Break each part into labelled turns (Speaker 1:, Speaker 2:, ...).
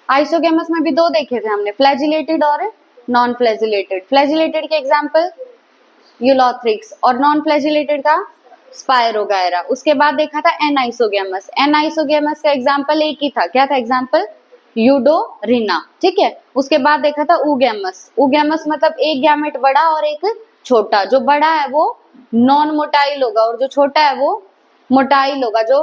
Speaker 1: Isogamous में भी दो देखे थे हमने, फ्लैजिलेटेड और नॉन फ्लैजिलेटेड। फ्लैजिलेटेड के एग्जाम्पल यूलोथ्रिक्स और नॉन फ्लैजिलेटेड का स्पायरोगायरा। उसके बाद देखा था एनाइसोगेमस। एनाइसोगेमस का एग्जाम्पल एक ही था, क्या था एग्जाम्पल? यूडोरिना, ठीक है। उसके बाद देखा था ऊगैमस। ऊगैमस मतलब एक गैमेट बड़ा और एक छोटा। जो बड़ा है वो नॉन मोटाइल होगा और जो छोटा है वो मोटाइल होगा। जो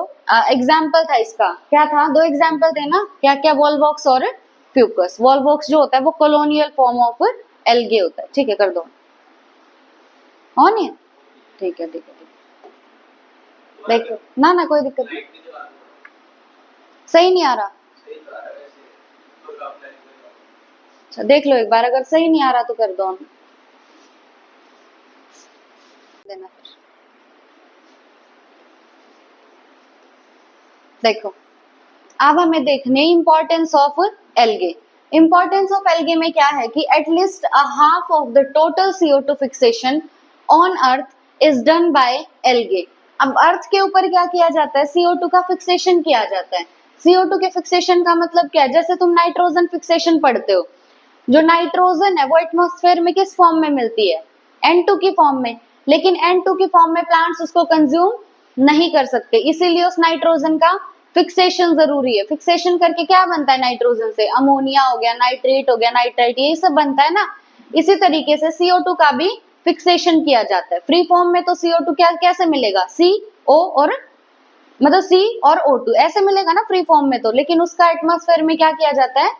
Speaker 1: एग्जाम्पल था इसका क्या था? दो एग्जाम्पल थे ना, क्या क्या? वॉल्वॉक्स और फ्यूकस। वॉल्वॉक्स जो होता है वो कॉलोनियल फॉर्म ऑफ एल्गे होता है, ठीक है। कर दो ऑन है, ठीक है ठीक है ठीक है। देखो ना ना कोई दिक्कत नहीं, सही नहीं आ रहा। अच्छा देख लो एक बार, अगर सही नहीं आ रहा तो कर दो ऑन देना। देखो अब हमें देखने importance of algae. Importance of algae में क्या है कि at least a half of the total CO2 fixation on earth is done by algae. अब अर्थ के ऊपर क्या किया जाता है? CO2 का फिक्सेशन किया जाता है। CO2 के फिक्सेशन का मतलब क्या है? जैसे तुम नाइट्रोजन फिक्सेशन पढ़ते हो, जो नाइट्रोजन है वो एटमॉस्फेयर में किस फॉर्म में मिलती है? N2 की फॉर्म में। लेकिन N2 की फॉर्म में प्लांट्स उसको कंज्यूम नहीं कर सकते, इसीलिए उस नाइट्रोजन का फिक्सेशन जरूरी है। फिक्सेशन करके क्या बनता है नाइट्रोजन से? अमोनिया हो गया, नाइट्रेट हो गया, नाइट्राइट, यही सब बनता है ना। इसी तरीके से CO2 का भी फिक्सेशन किया जाता है। फ्री फॉर्म में तो CO2 क्या कैसे मिलेगा? CO और मतलब C और O2 ऐसे मिलेगा ना फ्री फॉर्म में तो, लेकिन उसका एटमॉस्फेयर में क्या किया जाता है?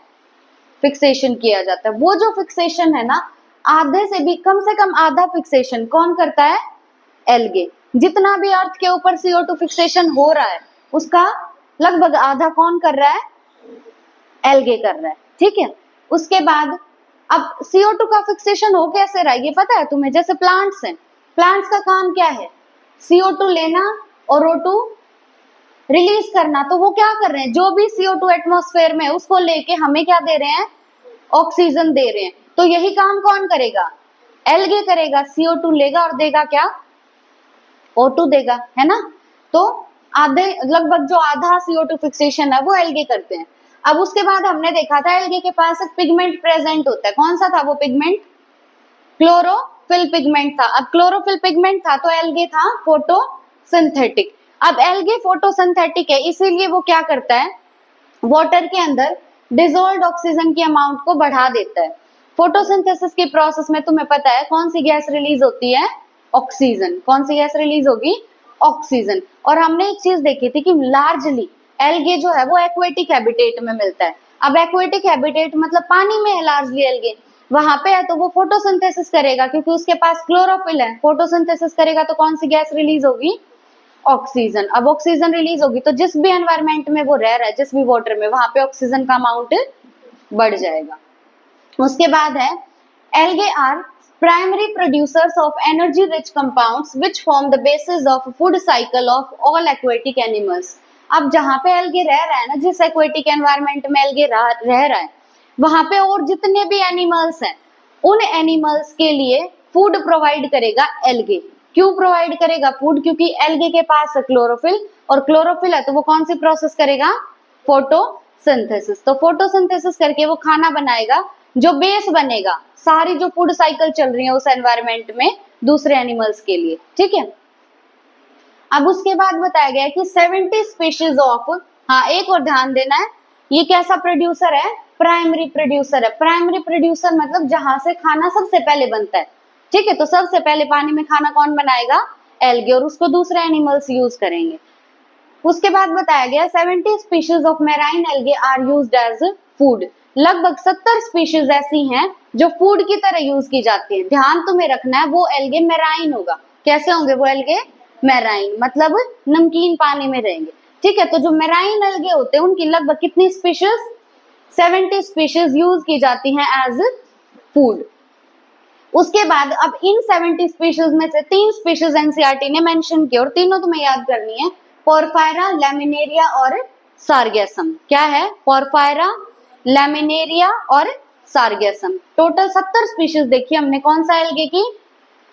Speaker 1: फिक्सेशन किया जाता है। वो जो फिक्सेशन है ना, आधे से भी कम से कम आधा फिक्सेशन कौन करता है? एल्गे। जितना भी अर्थ के ऊपर CO2 फिक्सेशन हो रहा है उसका लगभग आधा कौन कर रहा है? एल्गे कर रहा है, ठीक है। उसके बाद अब CO2 का फिक्सेशन हो कैसे रहा है ये पता है तुम्हें? जैसे प्लांट्स हैं, प्लांट्स का काम क्या है? CO2 लेना और O2 रिलीज करना। तो वो क्या कर रहे हैं? जो भी CO2 एटमॉस्फेयर में है उसको लेके हमें क्या दे रहे हैं? ऑक्सीजन दे रहे हैं। तो यही काम कौन करेगा? एल्गे करेगा। CO2 लेगा और देगा क्या? O2 देगा, है ना। तो आधे लगभग जो आधा CO2 फिक्सेशन है वो एल्गे करते हैं। अब उसके बाद हमने देखा था एल्गे के पास एक पिगमेंट प्रेजेंट होता है। कौन सा था वो पिगमेंट? क्लोरोफिल पिगमेंट था। अब क्लोरोफिल पिगमेंट था तो एल्गे था फोटोसिंथेटिक। अब एल्गे फोटोसिंथेटिक है, इसीलिए वो क्या करता है? वाटर के अंदर डिसॉल्व्ड ऑक्सीजन की अमाउंट को बढ़ा देता है। फोटोसिंथेसिस के प्रोसेस में तुम्हें पता है कौन सी गैस रिलीज होती है? ऑक्सीजन। कौन सी गैस रिलीज होगी? ऑक्सीजन। और हमने एक चीज देखी थी कि लार्जली एल्गे जो है वो एक्वेटिक हैबिटेट में मिलता है। अब एक्वेटिक हैबिटेट मतलब पानी में है लार्जली एल्गे, वहां पे है तो वो फोटोसिंथेसिस करेगा क्योंकि उसके पास क्लोरोफिल है। फोटोसिंथेसिस करेगा तो कौन सी गैस रिलीज होगी? ऑक्सीजन। अब ऑक्सीजन रिलीज होगी तो जिस भी एनवायरमेंट में वो रह रहा है, जिस भी वाटर में, वहां पे ऑक्सीजन का अमाउंट बढ़ जाएगा। उसके बाद है algae are primary producers of energy rich compounds which form the basis of food cycle of all aquatic animals. अब जहां पे एल्गे रह रहा है ना, जिस एक्वेटिक एनवायरमेंट में एल्गे रह रहा है, वहां पे और जितने भी एनिमल्स हैं उन एनिमल्स के लिए फूड प्रोवाइड करेगा एल्गे। क्यों प्रोवाइड करेगा फूड? क्योंकि एल्गे के पास है क्लोरोफिल, और क्लोरोफिल है तो वो कौन सी प्रोसेस करेगा? फोटोसिंथेसिस। तो फोटोसिंथेसिस करके वो खाना बनाएगा जो बेस बनेगा सारी जो फूड साइकिल चल रही है उस एनवायरमेंट में दूसरे एनिमल्स के लिए, ठीक है। अब उसके बाद बताया गया कि 70 स्पीशीज ऑफ, हाँ एक और ध्यान देना है, ये कैसा प्रोड्यूसर है? प्राइमरी प्रोड्यूसर है। प्राइमरी प्रोड्यूसर मतलब जहां से खाना सबसे पहले बनता है, ठीक है। तो सबसे पहले पानी में खाना कौन बनाएगा? एल्गे, और उसको दूसरे एनिमल्स यूज करेंगे। उसके बाद बताया गया 70 species of marine algae are used as food. लगभग 70 स्पीशीज ऐसी हैं जो फूड की तरह यूज की जाती है। ध्यान तुम्हें रखना है वो एल्गे मैराइन होगा। कैसे होंगे वो एल्गे? मैराइन, मतलब नमकीन पानी में रहेंगे, ठीक है। तो जो मैराइन एल्गे होते हैं उनकी लगभग कितनी स्पीशीज? 70 स्पीशीज यूज की जाती हैं एज फूड। उसके बाद अब इन 70 स्पीशीज में से 3 स्पीशीज एनसीईआरटी ने मेंशन की और तीनों तुम्हें याद करनी है, पोरफायरा, लैमिनेरिया और सार्गेसम। क्या है? पोरफायरा, लैमिनेरिया और सार्गेसम। टोटल 70 स्पीशीज देखी हमने कौन सा एल्गे की?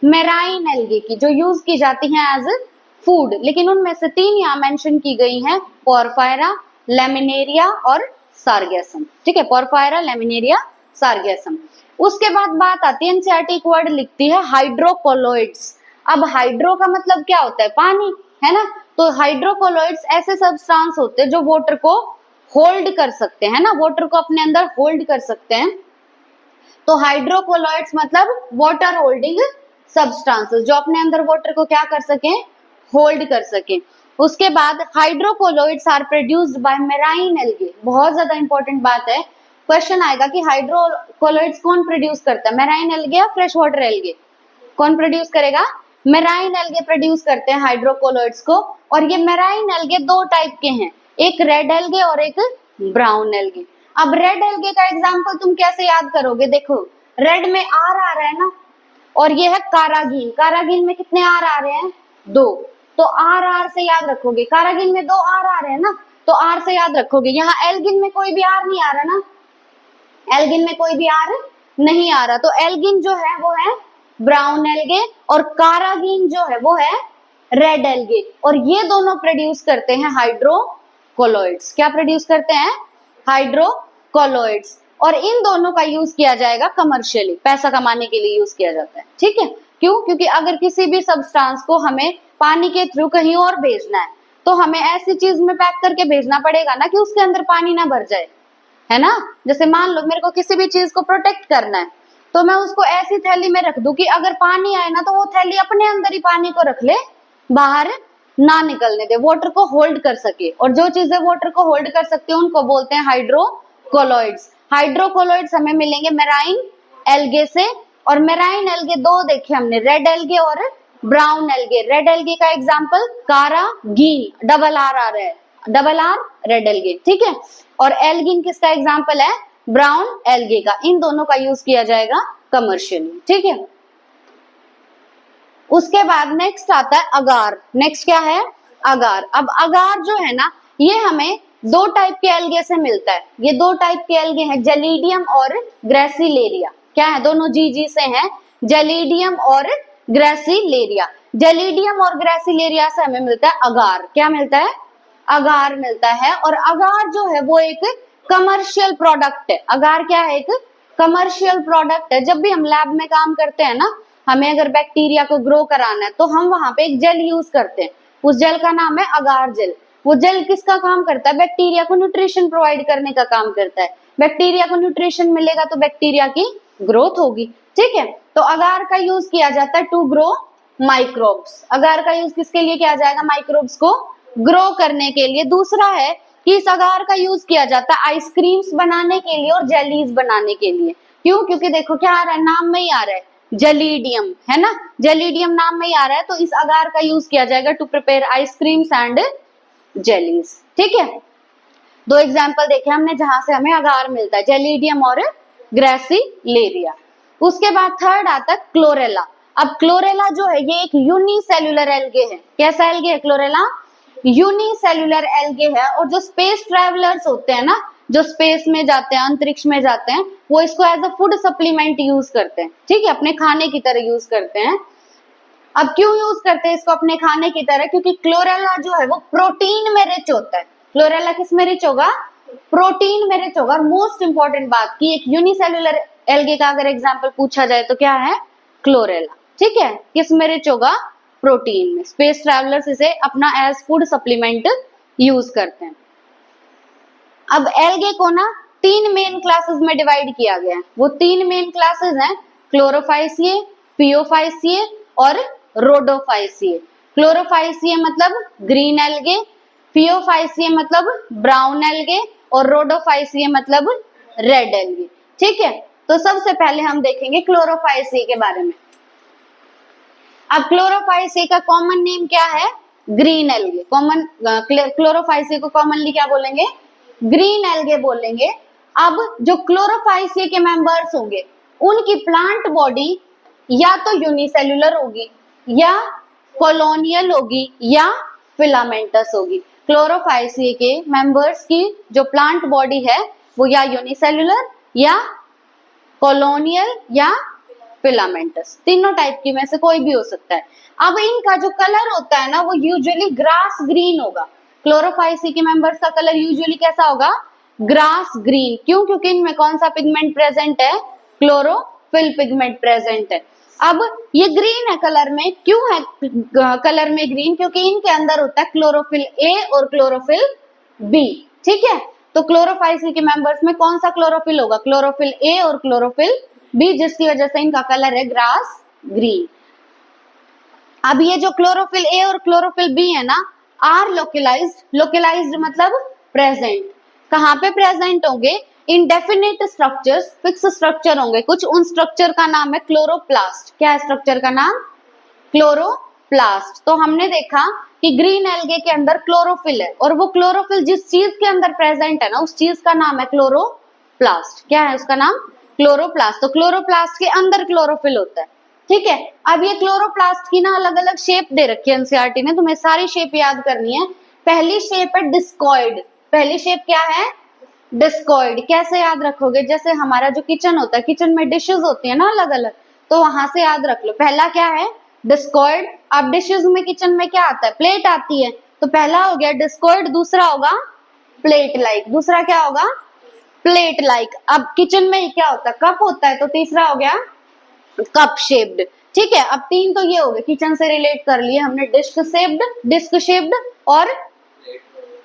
Speaker 1: मैराइन एल्गे की, जो यूज की जाती हैं एज फूड। लेकिन उनमें से 3 यहाँ मेंशन की गई हैं, पोरफायरा, लैमिनेरिया और सार्गेसम, ठीक है, पोरफायरा लैमिनेरिया सार्गेसम। उसके बाद बात आती है, एनसीईआरटी एक वर्ड लिखती है हाइड्रोकोलोइड्स। अब हाइड्रो का मतलब क्या होता है, पानी, है ना। तो हाइड्रोकोलोइड्स ऐसे सब्सटेंस होते हैं जो वाटर को होल्ड कर सकते हैं ना, वाटर को अपने अंदर होल्ड कर सकते हैं। तो हाइड्रोकोलोइड्स मतलब वाटर होल्डिंग सब्सटेंसेस, जो अपने अंदर वाटर को क्या कर सके, होल्ड कर सके। उसके बाद hydrocolloids are produced by marine algae. बहुत ज्यादा इंपॉर्टेंट बात है, क्वेश्चन आएगा कि हाइड्रोकोलोइड्स कौन प्रोड्यूस करता है, मेराइन एल्गे या फ्रेश वाटर एल्गे? कौन प्रोड्यूस करेगा? मेराइन एल्गे प्रोड्यूस करते हैं हाइड्रोकोलोइड्स को। और ये मेराइन एल्गे दो टाइप के हैं, एक रेड एल्गे और एक ब्राउन एल्गे। अब रेड एल्गे का एग्जांपल तुम कैसे याद करोगे, देखो रेड में आर आ रहा है ना, और ये है कारागीन। कारागीन में कितने आर आ रहे हैं? 2। तो आर आर से याद रखोगे, कारागीन में 2 आर आ रहे हैं ना, तो आर से याद रखोगे। यहाँ एल्गिन में कोई भी आर नहीं आ रहा ना, एल्गिन में कोई भी आर नहीं आ रहा, तो एल्गिन जो है वो है ब्राउन एल्गे और कारागीन जो है वो है रेड एल्गे। और ये दोनों प्रोड्यूस करते हैं हाइड्रोकोलोइड्स। क्या प्रोड्यूस करते हैं? हाइड्रोकोलोइड्स। और इन दोनों का यूज किया जाएगा कमर्शियली, पैसा कमाने के लिए यूज किया जाता है, ठीक है। क्यों? क्योंकि अगर किसी भी सब्सटेंस को हमें पानी के थ्रू कहीं और भेजना है, तो हमें ऐसी चीज में पैक करके भेजना पड़ेगा ना कि उसके अंदर पानी ना भर जाए, है ना। जैसे मान लो मेरे को किसी भी चीज को प्रोटेक्ट करना है, तो मैं उसको ऐसी थैली में रख दूं कि अगर पानी आए ना तो वो थैली अपने अंदर ही पानी को रख ले, बाहर ना निकलने दे, वाटर को होल्ड कर सके। और जो चीजें वाटर को होल्ड कर सकती है उनको बोलते हैं हाइड्रोकोलोइड्स। हाइड्रोकोलोइड्स हमें मिलेंगे मेराइन एल्गे से। और मेराइन एल्गे दो देखे हमने, रेड एल्गे और ब्राउन एल्गे। रेड एल्गे का एग्जांपल कारागीन, डबल आर आ रहा है, डबल आर रेड एल्गे, ठीक है। और एल्गिन किसका एग्जांपल है? ब्राउन एल्गे का। इन दोनों का यूज किया जाएगा कमर्शियली, ठीक है। उसके बाद नेक्स्ट आता है अगार। नेक्स्ट क्या है? अगार। अब अगार जो है ना, ये हमें 2 टाइप के एल्गे से मिलता है। ये 2 टाइप के एल्गे हैं, जेलिडियम और ग्रेसिलेरिया। क्या है? दोनों जी से हैं, जेलिडियम और ग्रेसिलेरिया। जेलिडियम और ग्रेसिलेरिया से हमें मिलता है अगार। क्या मिलता है? अगार मिलता है। और अगार जो है वो एक कमर्शियल प्रोडक्ट है। अगार क्या है? एक कमर्शियल प्रोडक्ट है। जब भी हम लैब में काम करते हैं ना, हमें अगर बैक्टीरिया को ग्रो कराना है तो हम वहां पे एक जेल यूज करते हैं, उस जेल का नाम है अगार जेल। वो जेल किसका काम करता है? बैक्टीरिया को न्यूट्रिशन प्रोवाइड करने का काम करता है। बैक्टीरिया को न्यूट्रिशन मिलेगा तो बैक्टीरिया की ग्रोथ होगी, ठीक है। तो अगार का यूज किया जाता है टू ग्रो माइक्रोब्स। अगार का यूज किसके लिए किया जाएगा? माइक्रोब्स को ग्रो करने के लिए। दूसरा है कि इस अगार का यूज किया जाता है आइसक्रीम्स बनाने के लिए और जेलीज बनाने के लिए। क्यों? क्योंकि देखो क्या आ रहा है, नाम में ही आ रहा है जेलिडियम, है ना, जेलिडियम नाम में ही आ रहा है। तो इस अगार का यूज किया जाएगा to prepare ice creams and jellies, ठीक है। 2 एग्जाम्पल देखे हमने जहां से हमें अगार मिलता है, जेलिडियम और ग्रेसिलेरिया। उसके बाद थर्ड आता है क्लोरेला। अब क्लोरेला जो है ये एक यूनिसेल्युलर एल्गे है। कैसा एल्गे है क्लोरेला? यूनिसेल्युलर एल्गे है। और जो स्पेस ट्रेवलर्स होते हैं ना, जो स्पेस में जाते हैं, अंतरिक्ष में जाते हैं, वो इसको as a food supplement use करते हैं, ठीक है, अपने खाने की तरह यूज करते हैं। अब क्यों यूज करते हैं इसको अपने खाने की तरह? क्योंकि क्लोरेला जो है वो प्रोटीन में रिच होता है। क्लोरेला किस में रिच होगा? प्रोटीन में रिच होगा। और मोस्ट इंपॉर्टेंट बात की, एक यूनिसेल्युलर एल्गे का अगर एग्जाम्पल पूछा जाए तो क्या है? क्लोरेला, ठीक है। किस में रिच होगा? प्रोटीन में। स्पेस ट्रैवलर्स इसे अपना एज फूड सप्लीमेंट यूज करते हैं। अब एल्गे को ना 3 मेन क्लासेस में डिवाइड किया गया है। वो 3 मेन क्लासेस हैं, क्लोरोफाइसिए, पियोफाइसिए और रोडोफाइसिए। क्लोरोफाइसिए मतलब ग्रीन एल्गे, पियोफाइसिए मतलब ब्राउन एल्गे और रोडोफाइसिए मतलब रेड एल्गे, ठीक है। तो सबसे पहले हम देखेंगे क्लोरोफाइसिए के बारे में। अब क्लोरोफाइसिए का कॉमन नेम क्या है? Green algae. कॉमन क्लोरोफाइसिए को कॉमनली क्या बोलेंगे? ग्रीन एल्गे बोलेंगे। अब जो क्लोरोफाइसिए के मेंबर्स होंगे उनकी प्लांट बॉडी या तो यूनिसेल्युलर होगी या कॉलोनियल होगी या फिलामेंटस होगी। क्लोरोफाइसिए के मेंबर्स की जो प्लांट बॉडी है वो या यूनिसेल्युलर या कॉलोनियल या फिलामेंटस, तीनों टाइप की में से कोई भी हो सकता है। अब इनका जो कलर होता है ना वो यूजुअली ग्रास ग्रीन होगा। क्लोरोफाइसिए के मेंबर्स का कलर यूजुअली कैसा होगा? ग्रास ग्रीन, क्यों? क्योंकि इनमें कौन सा पिगमेंट प्रेजेंट है? क्लोरोफिल पिगमेंट प्रेजेंट है। अब ये ग्रीन है कलर में, क्यों है कलर में ग्रीन? क्योंकि इनके अंदर होता है क्लोरोफिल ए और क्लोरोफिल बी, ठीक है। तो क्लोरोफाइसी के मेंबर्स में कौन सा क्लोरोफिल होगा? क्लोरोफिल ए और क्लोरोफिल बी, जिसकी वजह से इनका कलर है ग्रास ग्रीन। अब ये जो क्लोरोफिल ए और क्लोरोफिल बी है ना, आर लोकलाइज्ड, लोकलाइज्ड मतलब प्रेजेंट। कहाँ पे प्रेजेंट होंगे? इनडेफिनिट स्ट्रक्चर्स, फिक्स स्ट्रक्चर होंगे कुछ, उन स्ट्रक्चर का नाम है क्लोरोप्लास्ट। क्या है स्ट्रक्चर का नाम? क्लोरोप्लास्ट। तो हमने देखा कि ग्रीन एल्गे के अंदर क्लोरोफिल है, और वो क्लोरोफिल जिस चीज के अंदर प्रेजेंट है ना, उस चीज का नाम है क्लोरोप्लास्ट। क्या है उसका नाम? क्लोरोप्लास्ट। तो क्लोरोप्लास्ट के अंदर क्लोरोफिल होता है, ठीक है। अब ये क्लोरोप्लास्ट की ना अलग अलग शेप दे रखी है एनसीईआरटी ने, तुम्हें सारी शेप याद करनी है। पहली शेप है डिस्कॉइड। पहली शेप क्या है? डिस्कॉइड। कैसे याद रखोगे? जैसे हमारा जो किचन होता है, किचन में डिशेस होती है ना अलग अलग, तो वहां से याद रख लो। पहला क्या है? डिस्कॉइड। अब डिशेस में, किचन में क्या आता है? प्लेट आती है, तो पहला हो गया डिस्कॉइड, दूसरा होगा प्लेट लाइक। दूसरा क्या होगा? Plate like. अब किचन में क्या होता है? कप होता है, तो तीसरा हो गया कप शेप्ड, ठीक है। अब तीन तो ये हो गए, किचन से रिलेट कर लिए हमने, डिस्क शेप्ड और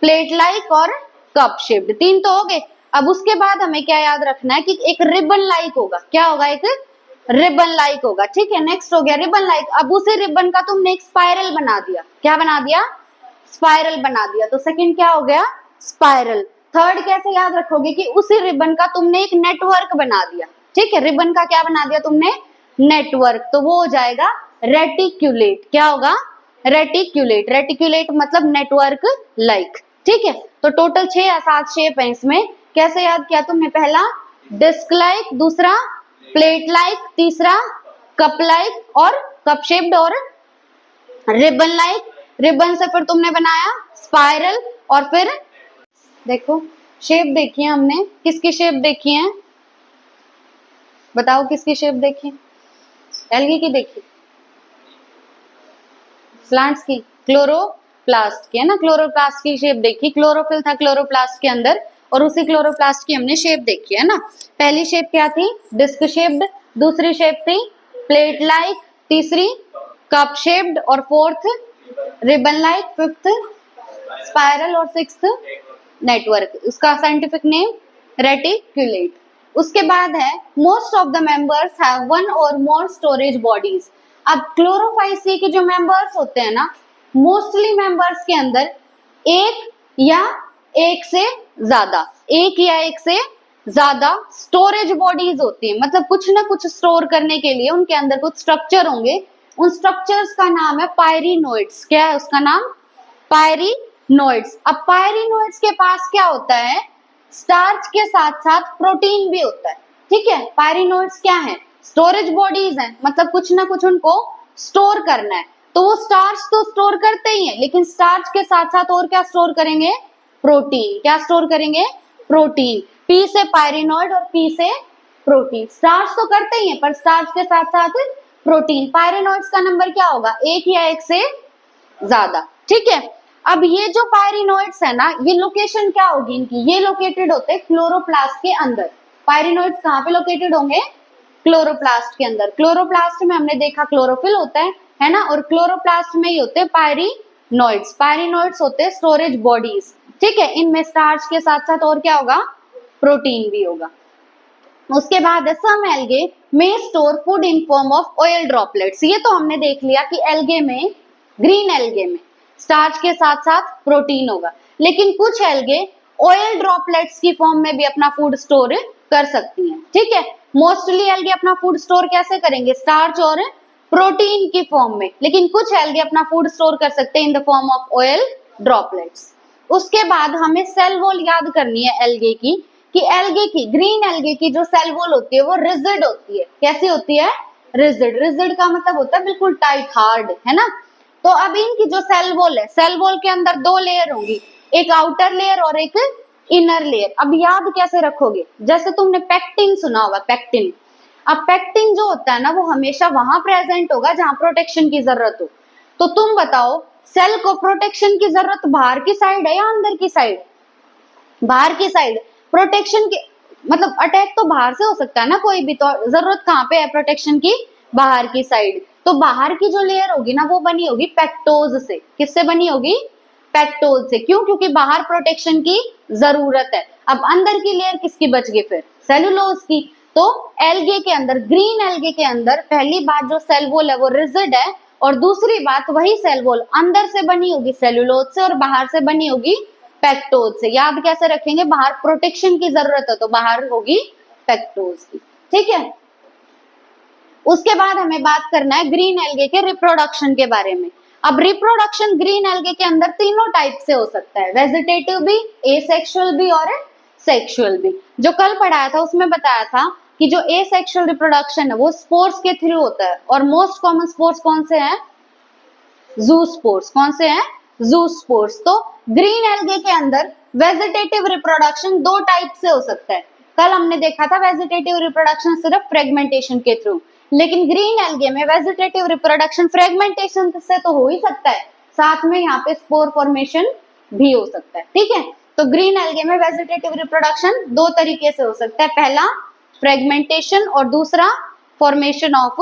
Speaker 1: प्लेट लाइक और कप शेप्ड, तीन तो हो गए। अब उसके बाद हमें क्या याद रखना है कि एक रिबन लाइक होगा। क्या होगा? एक रिबन लाइक होगा, ठीक है। नेक्स्ट हो गया रिबन लाइक। अब उसे रिबन का तुमने एक स्पाइरल बना दिया। क्या बना दिया? स्पाइरल बना दिया, तो सेकंड क्या हो गया? स्पाइरल। थर्ड कैसे याद रखोगे कि उसी रिबन का तुमने एक नेटवर्क बना दिया, ठीक है। रिबन का क्या बना दिया तुमने? नेटवर्क। तो वो हो जाएगा रेटिक्यूलेट। क्या होगा? रेटिक्यूलेट। रेटिक्यूलेट मतलब नेटवर्क लाइक, ठीक है। तो टोटल 6 या 7 शेप है इसमें। कैसे याद किया तुमने? पहला डिस्क लाइक, दूसरा प्लेट लाइक, तीसरा कप लाइक और कप शेप्ड, और रिबन लाइक। रिबन से फिर तुमने बनाया स्पाइरल, और फिर देखो शेप देखी है हमने, किसकी शेप देखी है? बताओ किसकी शेप देखी? एल्गी की देखी? प्लांट्स की? क्लोरोप्लास्ट की है ना, क्लोरोप्लास्ट की शेप देखी। क्लोरोफिल था क्लोरोप्लास्ट के अंदर, और उसी क्लोरोप्लास्ट की हमने शेप देखी है ना। पहली शेप क्या थी? Disc shaped. दूसरी शेप थी प्लेट लाइक, तीसरी कप शेप्ड, और fourth ribbon like, fifth spiral, और सिक्स्थ नेटवर्क। उसका साइंटिफिक नेम रेटिक्यूलेट। उसके बाद है most of the members have one or more storage bodies. अब क्लोरोफाइसी के जो मेंबर्स होते हैं ना, मोस्टली मेंबर्स के अंदर एक या एक से ज्यादा स्टोरेज बॉडीज होती है। मतलब कुछ ना कुछ स्टोर करने के लिए उनके अंदर कुछ स्ट्रक्चर होंगे। उन स्ट्रक्चर्स का नाम है पायरिनोइड्स। क्या है उसका नाम? पायरिनोइड्स। अब पायरिनोइड्स के पास क्या होता है? स्टार्च के साथ साथ प्रोटीन भी होता है, ठीक है। पायरिनोइड्स क्या है? स्टोरेज बॉडीज हैं, मतलब कुछ ना कुछ उनको स्टोर करना है। तो वो स्टार्च तो स्टोर करते ही हैं, लेकिन स्टार्च के साथ साथ और क्या स्टोर करेंगे? प्रोटीन। क्या स्टोर करेंगे? प्रोटीन। पी से पायरिनोइड और पी से प्रोटीन। स्टार्च तो करते ही हैं, पर स्टार्च के साथ साथ प्रोटीन। पायरिनोइड्स का नंबर क्या होगा? एक या एक से ज्यादा, ठीक है। अब ये जो पायरिनोइड्स है ना, ये लोकेशन क्या होगी इनकी? ये लोकेटेड होते हैं क्लोरोप्लास्ट के अंदर। पायरिनोइड्स कहाँ पे लोकेटेड होंगे? क्लोरोप्लास्ट के अंदर। क्लोरोप्लास्ट में हमने देखा क्लोरोफिल होता है ना, और क्लोरोप्लास्ट में ही होते हैं पायरिनोइड्स। पायरिनोइड्स होते हैं स्टोरेज बॉडीज, ठीक है। इनमें स्टार्च के साथ साथ और क्या होगा? प्रोटीन भी होगा। उसके बाद सम एल्गे में store food in form of oil droplets. ये तो हमने देख लिया कि एल्गे में, ग्रीन एल्गे में स्टार्च के साथ साथ प्रोटीन होगा, लेकिन कुछ एल्गे ऑयल ड्रॉपलेट्स की फॉर्म में भी अपना फूड स्टोर कर सकती हैं, ठीक है। मोस्टली एल्गे अपना फूड स्टोर कैसे करेंगे? स्टार्च और प्रोटीन की फॉर्म में, लेकिन कुछ एल्गे अपना फूड स्टोर कर सकते हैं इन the form of oil droplets. उसके बाद हमें सेल वॉल याद करनी है एल्गे की, कि एल्गे की, ग्रीन एल्गे की जो सेल वॉल होती है वो रिजिड होती है। कैसी होती है? रिजिड। रिजिड का मतलब होता है बिल्कुल टाइट, हार्ड, है ना। तो अब इनकी जो सेल वॉल है, सेल वॉल के अंदर 2 लेयर होंगी, एक आउटर लेयर और एक इनर लेयर। अब याद कैसे रखोगे? जैसे तुमने पेक्टिन सुना होगा, पेक्टिन। अब पेक्टिन जो होता है ना, वो हमेशा वहां प्रेजेंट होगा जहां प्रोटेक्शन की जरूरत हो। तो तुम बताओ, सेल को प्रोटेक्शन की जरूरत बाहर की साइड है या अंदर की साइड? बाहर की साइड। प्रोटेक्शन के मतलब अटैक तो बाहर से हो सकता है ना कोई भी, तो जरूरत कहाँ पे है प्रोटेक्शन की, बाहर की साइड। तो बाहर की जो लेयर होगी ना वो बनी होगी पेक्टोज से। किससे बनी होगी? पेक्टोज से। क्यों? क्योंकि बाहर प्रोटेक्शन की जरूरत है। अब अंदर की लेयर किसकी बच गई फिर? सेलुलोज की। तो एल्गे के अंदर, ग्रीन एल्गे के अंदर पहली बात जो सेल वॉल है वो रिजिड है, और दूसरी बात वही सेल वॉल अंदर से बनी होगी सेलुलोज से और बाहर से बनी होगी पेक्टोज से। याद कैसे रखेंगे? बाहर प्रोटेक्शन की जरूरत है तो बाहर होगी पेक्टोज की। ठीक है, उसके बाद हमें बात करना है ग्रीन एल्गे के रिप्रोडक्शन के बारे में। अब रिप्रोडक्शन ग्रीन एल्गे के अंदर तीनों टाइप से हो सकता है, वेजिटेटिव भी, एसेक्सुअल भी और सेक्सुअल भी। जो कल पढ़ाया था उसमें बताया था कि जो एसेक्सुअल रिप्रोडक्शन है वो स्पोर्स के थ्रू होता है, और मोस्ट कॉमन स्पोर्स कौन से हैं? जू स्पोर्स। कौन से हैं? जू स्पोर्स। तो ग्रीन एल्गे के अंदर वेजिटेटिव रिप्रोडक्शन दो टाइप से हो सकता है। कल हमने देखा था वेजिटेटिव रिप्रोडक्शन सिर्फ फ्रेगमेंटेशन के थ्रू, लेकिन ग्रीन एल्गे में वेजिटेटिव रिप्रोडक्शन फ्रेगमेंटेशन से तो हो ही सकता है, साथ में यहाँ पे स्पोर फॉर्मेशन भी हो सकता है। ठीक है, तो ग्रीन एल्गे में वेजिटेटिव रिप्रोडक्शन दो तरीके से हो सकता है, पहला फ्रेगमेंटेशन और दूसरा फॉर्मेशन ऑफ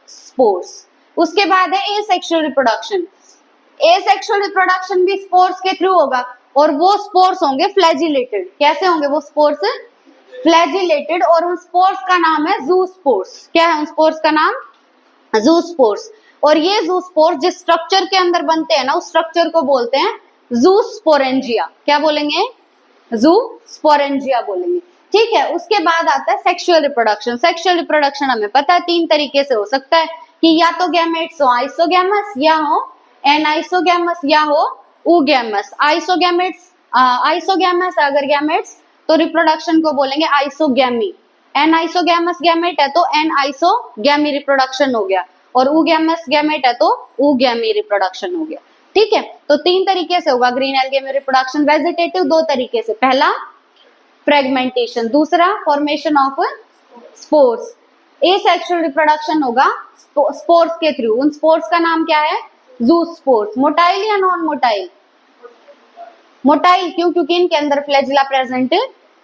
Speaker 1: स्पोर्स। उसके बाद है एसेक्सुअल रिप्रोडक्शन। एसेक्सुअल रिप्रोडक्शन भी स्पोर्स के थ्रू होगा, और वो स्पोर्स होंगे फ्लैजिलेटेड। कैसे होंगे वो स्पोर्स? फ्लैजिलेटेड, और उन स्पोर्स का नाम है जू स्पोर्स। क्या है उन स्पोर्स का नाम? जू स्पोर्स। और ये जू स्पोर्स जिस स्ट्रक्चर के अंदर बनते हैं ना उस स्ट्रक्चर को बोलते हैं जू स्पोरेंजिया। क्या बोलेंगे? जू स्पोरेंजिया बोलेंगे। ठीक है, उसके बाद आता है सेक्सुअल रिप्रोडक्शन। सेक्सुअल रिप्रोडक्शन हमें पता है तीन तरीके से हो सकता है, कि या तो गैमेट्स हो आइसोगैमस, या हो एनाइसोगैमस, या हो ऊगैमस। आइसोगैमस अगर गैमेट्स तो रिप्रोडक्शन को बोलेंगे आइसोगैमी। एनाइसोगैमस गैमेट है तो एनाइसोगैमी रिप्रोडक्शन हो गया, और ऊगैमस गैमेट है तो ऊगैमी रिप्रोडक्शन हो गया। ठीक है, तो तीन तरीके से होगा ग्रीन एल्गे में रिप्रोडक्शन। वेजिटेटिव दो तरीके से, पहला फ्रेगमेंटेशन, दूसरा formation of spores. Asexual reproduction होगा स्पोर्स के थ्रू। उन स्पोर्स का नाम क्या है? जू स्पोर्स। मोटाइल या नॉन मोटाइल? मोटाइल। क्यों? क्योंकि इनके अंदर फ्लैजिला प्रेजेंट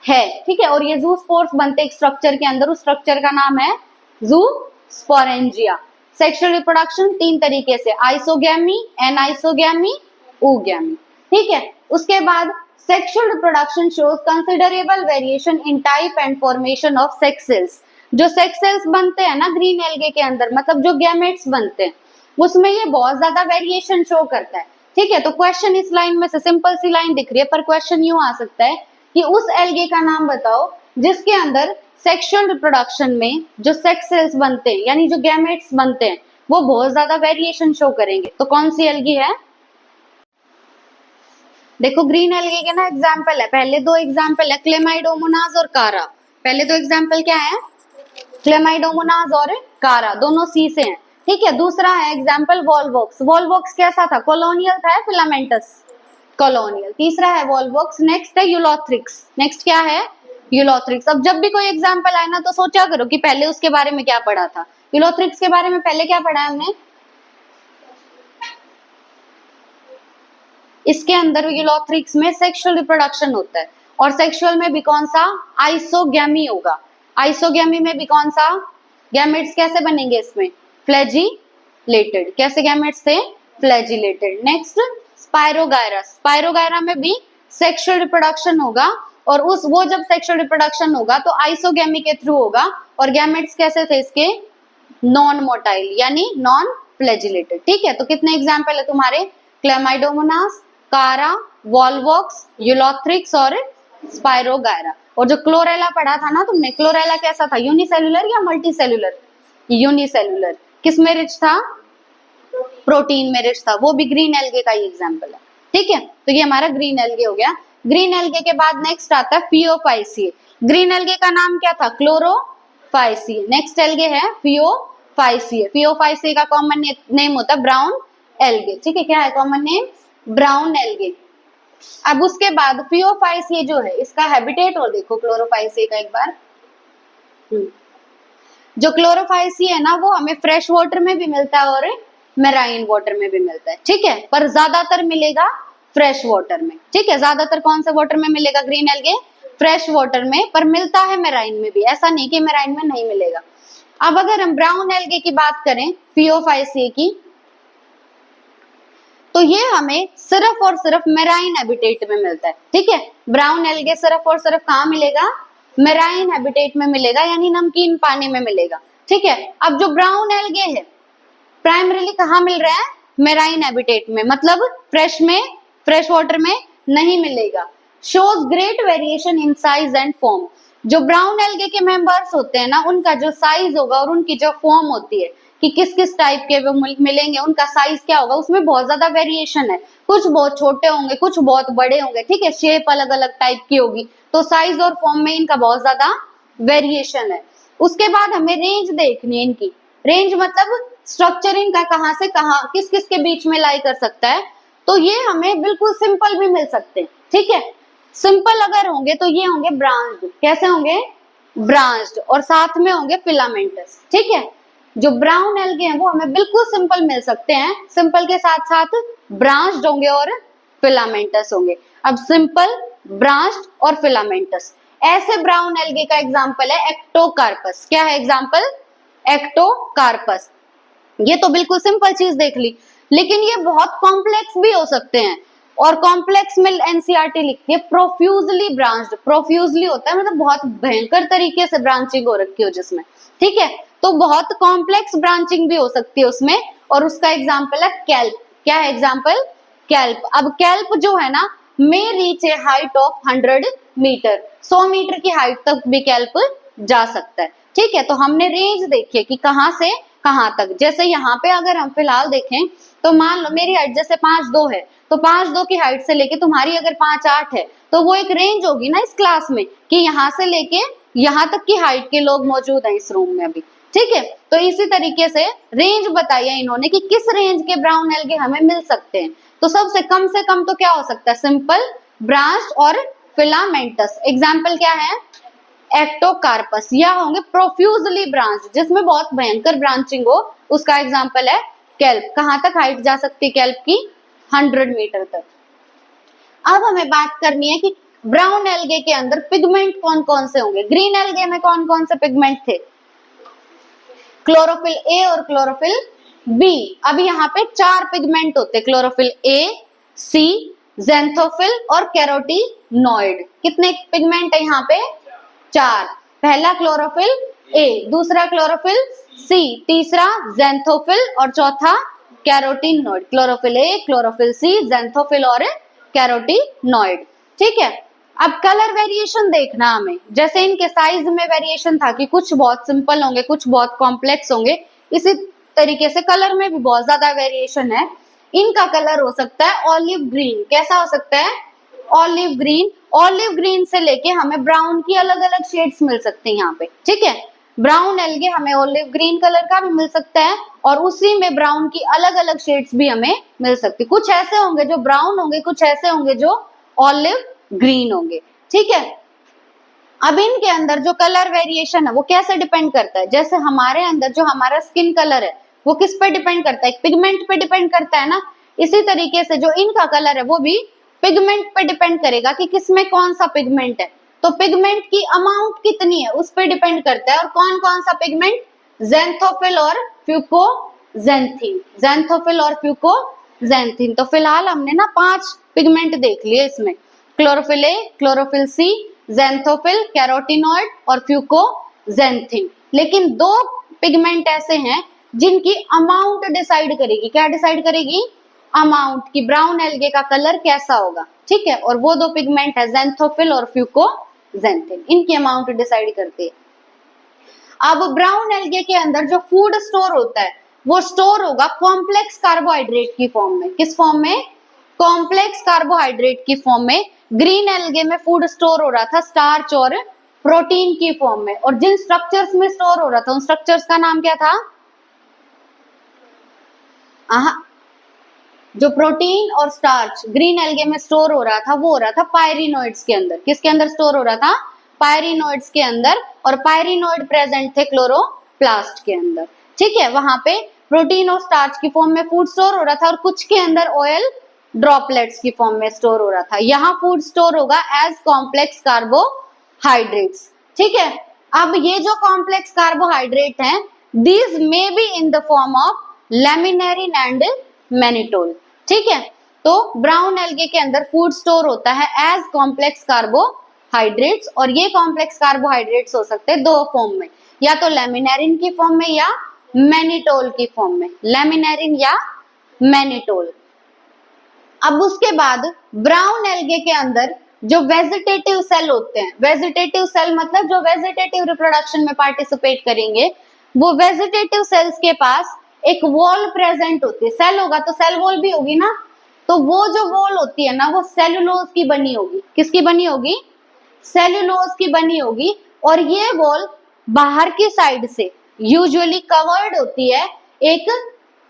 Speaker 1: है। ठीक है, और ये जू स्पोर्स बनते एक स्ट्रक्चर के अंदर, उस स्ट्रक्चर का नाम है जू स्पोरेंजिया। सेक्सुअल रिप्रोडक्शन तीन तरीके से, आइसोगैमी, एनाइसोगैमी, ऊगैमी। ठीक है, उसके बाद sexual reproduction shows considerable variation in type and formation of sex cells. जो सेक्स सेल्स बनते हैं ना ग्रीन एल्गे के अंदर, मतलब जो गैमेट्स बनते हैं, उसमें ये बहुत ज्यादा वेरिएशन शो करता है। ठीक है, तो क्वेश्चन इस लाइन में से सिंपल सी लाइन दिख रही है, पर क्वेश्चन यूं आ सकता है कि उस एल्गे का नाम बताओ जिसके अंदर सेक्सुअल रिप्रोडक्शन में जो सेक्स सेल्स बनते हैं यानी जो गैमेट्स बनते हैं वो बहुत ज्यादा वेरिएशन शो करेंगे। तो कौन सी एल्गी है? देखो ग्रीन एल्गे के ना एग्जाम्पल है, पहले दो एग्जाम्पल है क्लेमाइडोमोनास और कारा। पहले दो एग्जाम्पल क्या है? क्लेमाइडोमोनास और कारा, दोनों सी से हैं। ठीक है, दूसरा है एग्जाम्पल वॉल्वॉक्स। वॉल्वॉक्स कैसा था? कॉलोनियल था, फिलामेंटस? कॉलोनियल। तीसरा है वॉल्वॉक्स। नेक्स्ट है यूलोथ्रिक्स। नेक्स्ट क्या है? यूलोथ्रिक्स। अब जब भी कोई एग्जाम्पल आए ना तो सोचा करो कि पहले उसके बारे में क्या पढ़ा था। यूलोथ्रिक्स के बारे में पहले क्या पढ़ा है हमने? इसके अंदर यूलोथ्रिक्स में सेक्सुअल रिप्रोडक्शन होता है, और सेक्सुअल में भी कौन सा? आइसोगैमी होगा। आइसोगैमी में भी कौन सा? गैमेट्स कैसे बनेंगे इसमें? फ्लैजिलेटेड। कैसे गैमेट्स थे? फ्लैजिलेटेड। नेक्स्ट स्पाइरोगायरस। स्पाइरोगायरा में भी सेक्सुअल रिप्रोडक्शन होगा, और वो जब सेक्सुअल रिप्रोडक्शन होगा तो आइसोगैमी के थ्रू होगा, और गैमेट्स कैसे थे इसके? नॉन मोटाइल यानी नॉन फ्लैजिलेटेड। ठीक है, तो कितने एग्जाम्पल है तुम्हारे? क्लेमाइडोमोनास, कारा, वॉल्वॉक्स, यूलोथ्रिक्स और स्पाइरोगायरा। और जो क्लोरेला पढ़ा था ना तुमने, क्लोरेला कैसा था? यूनिसेलुलर या मल्टीसेलुलर? यूनिसेलुलर। किस में रिच था? प्रोटीन में रिच था। वो भी ग्रीन एल्गे का ही एग्जाम्पल है। ठीक है, तो ये हमारा ग्रीन एल्गे हो गया। ग्रीन एल्गे के बाद नेक्स्ट आता है फियोफाइसिए। ग्रीन एल्गे का नाम क्या था? क्लोरोफाइसिए। नेक्स्ट एल्गे है फियोफाइसिए। फियोफाइसिए का कॉमन नेम होता है ब्राउन एल्गे। ठीक है, क्या है कॉमन नेम? Brown algae. अब उसके बाद फियोफाइसिए जो है इसका हैबिटेट और देखो क्लोरोफाइसिए का एक बार। जो क्लोरोफाइसिए है ना वो हमें फ्रेश वाटर में भी मिलता है और मेराइन वाटर में भी मिलता है। ठीक है, पर ज्यादातर मिलेगा फ्रेश वाटर में। ठीक है, ज्यादातर कौन से वाटर में मिलेगा ग्रीन एल्गे? फ्रेश वाटर में, पर मिलता है मेराइन में भी, ऐसा नहीं कि मेराइन में नहीं मिलेगा। अब अगर हम ब्राउन एल्गे की बात करें, PO5CA की, तो ये हमें सिर्फ और सिर्फ मेराइन हैबिटेट में मिलता है। ठीक है, ब्राउन एल्गे सिर्फ और सिर्फ कहाँ मिलेगा? मेराइन हैबिटेट में मिलेगा, यानी नमकीन पानी में मिलेगा। ठीक है, अब जो ब्राउन एल्गे है प्राइमरीली कहाँ मिल रहा है? मेराइन हैबिटेट में, मतलब फ्रेश वाटर में नहीं मिलेगा। Shows great variation in size and form. जो ब्राउन एल्गे के मेंबर्स होते हैं ना, उनका जो साइज होगा और उनकी जो फॉर्म होती है कि किस किस टाइप के वो मिलेंगे, उनका साइज क्या होगा, उसमें बहुत ज्यादा वेरिएशन है। कुछ बहुत छोटे होंगे, कुछ बहुत बड़े होंगे। ठीक है, शेप अलग अलग टाइप की होगी, तो साइज और फॉर्म में इनका बहुत ज्यादा वेरिएशन है। उसके बाद हमें रेंज देखनी है इनकी। रेंज मतलब स्ट्रक्चर इनका कहाँ से कहाँ, किस किस के बीच में लाई कर सकता है। तो ये हमें बिल्कुल सिंपल भी मिल सकते हैं। ठीक है, सिंपल अगर होंगे तो ये होंगे ब्रांच्ड। कैसे होंगे? ब्रांच्ड, और साथ में होंगे फिलामेंटस। ठीक है, जो ब्राउन एल्गे हैं वो हमें बिल्कुल सिंपल मिल सकते हैं, सिंपल के साथ साथ ब्रांच्ड होंगे और फिलामेंटस होंगे। अब सिंपल, ब्रांच्ड और फिलामेंटस, ऐसे ब्राउन एल्गे का एग्जांपल है एक्टोकार्पस। क्या है एग्जांपल? एक्टोकार्पस। ये तो बिल्कुल सिंपल चीज देख ली, लेकिन ये बहुत कॉम्प्लेक्स भी हो सकते हैं, और कॉम्प्लेक्स में एनसीईआरटी लिखती है प्रोफ्यूजली ब्रांच्ड। प्रोफ्यूजली होता है मतलब बहुत भयंकर तरीके से ब्रांचिंग हो रखी हो जिसमें। ठीक है, तो बहुत कॉम्प्लेक्स ब्रांचिंग भी हो सकती है उसमें, और उसका एग्जांपल है कैल्प। क्या है एग्जांपल? कैल्प। अब कैल्प जो है ना, may reach a height of 100 metre. 100 metre की हाइट तक भी कैल्प जा सकता है। ठीक है, तो हमने रेंज देखी है कि कहां से कहां तक। जैसे यहाँ पे अगर हम फिलहाल देखें तो मान लो मेरी हाइट जैसे 5'2" है, तो 5'2" की हाइट से लेके तुम्हारी अगर 5'8" है, तो वो एक रेंज होगी ना इस क्लास में, कि यहाँ से लेके यहाँ तक की हाइट के लोग मौजूद हैं इस रूम में अभी। ठीक है, तो इसी तरीके से रेंज बताई है इन्होंने कि किस रेंज के ब्राउन एल्गे हमें मिल सकते हैं। तो सबसे कम से कम तो क्या हो सकता है? सिंपल, ब्रांच और फिलामेंटस। एग्जाम्पल क्या है? एक्टोकार्पस, या होंगे प्रोफ्यूजली ब्रांच, जिसमें बहुत भयंकर ब्रांचिंग हो, उसका एग्जांपल है कैल्प। कहां तक हाइट जा सकती है कैल्प की? 100 मीटर तक। अब हमें बात करनी है कि ब्राउन एल्गे के अंदर पिगमेंट कौन कौन से होंगे। ग्रीन एल्गे में कौन कौन से पिगमेंट थे? क्लोरोफिल ए और क्लोरोफिल बी। अब यहाँ पे 4 पिगमेंट होते हैं, क्लोरोफिल ए, सी, ज़ैंथोफिल और कैरोटीनॉइड। कितने पिगमेंट है यहाँ पे? 4। पहला क्लोरोफिल ए, दूसरा क्लोरोफिल सी, तीसरा ज़ैंथोफिल और चौथा carotenoid. Chlorophyll A, chlorophyll C, xanthophyll और कैरोटीनॉइड। ठीक है, अब कलर वेरिएशन देखना हमें। जैसे इनके साइज में वेरिएशन था कि कुछ बहुत सिंपल होंगे, कुछ बहुत कॉम्प्लेक्स होंगे, इसी तरीके से कलर में भी बहुत ज्यादा वेरिएशन है। इनका कलर हो सकता है ऑलिव ग्रीन। कैसा हो सकता है? Olive green. ऑलिव ग्रीन से लेके हमें ब्राउन की अलग अलग शेड्स मिल सकते हैं यहाँ पे। ठीक है, ब्राउन एल्गे हमें ऑलिव ग्रीन कलर का भी मिल सकता है, और उसी में ब्राउन की अलग अलग शेड्स भी हमें मिल सकती है। कुछ ऐसे होंगे जो ब्राउन होंगे, कुछ ऐसे होंगे जो ऑलिव ग्रीन होंगे। ठीक है, अब इनके अंदर जो कलर वेरिएशन है वो कैसे डिपेंड करता है? जैसे हमारे अंदर जो हमारा स्किन कलर है वो किस पे डिपेंड करता है? पिगमेंट पे डिपेंड करता है ना। इसी तरीके से जो इनका कलर है वो भी पिगमेंट पे डिपेंड करेगा कि किसमें कौन सा पिगमेंट है। तो पिगमेंट की अमाउंट कितनी है उस पर डिपेंड करता है। और कौन कौन सा पिगमेंट? ज़ैंथोफिल और फ्यूकोज़ैंथीन। ज़ैंथोफिल और फ्यूकोज़ैंथीन। तो फिलहाल हमने ना 5 पिगमेंट देख लिए इसमें, chlorophyll A, chlorophyll C, xanthophyll, carotenoid और फ्यूकोज़ैंथीन। लेकिन 2 पिगमेंट ऐसे हैं जिनकी अमाउंट डिसाइड करेगी। क्या डिसाइड करेगी? अमाउंट, की ब्राउन एल्गे का कलर कैसा होगा। ठीक है, और वो 2 पिगमेंट है ज़ैंथोफिल और फ्यूकोज़ैंथीन। इनकी अमाउंट डिसाइड करती है। अब ब्राउन एल्गे के अंदर जो फूड स्टोर होता है वो स्टोर होगा कॉम्प्लेक्स कार्बोहाइड्रेट की फॉर्म में। किस फॉर्म में? कॉम्प्लेक्स कार्बोहाइड्रेट की फॉर्म में। ग्रीन एल्गे में फूड स्टोर हो रहा था स्टार्च और प्रोटीन की फॉर्म में, और जिन स्ट्रक्चर्स में स्टोर हो रहा था उन स्ट्रक्चर्स का नाम क्या था? जो प्रोटीन और स्टार्च ग्रीन एल्गे में स्टोर हो रहा था वो हो रहा था पायरिनोइड्स के अंदर। किसके अंदर स्टोर हो रहा था? पायरिनोइड्स के अंदर, और पायरिनोइड प्रेजेंट थे क्लोरोप्लास्ट के अंदर। ठीक है, वहां पे प्रोटीन और स्टार्च की फॉर्म में फूड स्टोर हो रहा था, और कुछ के अंदर ऑयल ड्रॉपलेट्स की फॉर्म में स्टोर हो रहा था। यहाँ फूड स्टोर होगा एज कॉम्प्लेक्स कार्बोहाइड्रेट कार्बोहाइड्रेट्स। ठीक है, अब ये जो कॉम्प्लेक्स कार्बोहाइड्रेट हैं, these may be in the form of laminarin and mannitol. ठीक है, तो ब्राउन एल्गे के अंदर फूड स्टोर होता है एज कॉम्प्लेक्स कार्बोहाइड्रेट्स, और ये कॉम्प्लेक्स कार्बोहाइड्रेट्स हो सकते हैं दो फॉर्म में, या तो लैमिनेरिन की फॉर्म में या मैनिटोल की फॉर्म में, लैमिनेरिन या मैनिटोल। अब उसके बाद ब्राउन एल्गे के अंदर जो वेजिटेटिव सेल होते हैं, वेजिटेटिव सेल मतलब जो वेजिटेटिव रिप्रोडक्शन में पार्टिसिपेट करेंगे, वो वेजिटेटिव सेल्स के पास एक वॉल प्रेजेंट होती है। सेल होगा तो सेल वॉल भी होगी ना, तो वो जो वॉल होती है ना, वो सेलुलोज की बनी होगी। किसकी बनी होगी? सेलुलोज की बनी होगी। और ये वॉल बाहर की साइड से यूजुअली कवर्ड होती है एक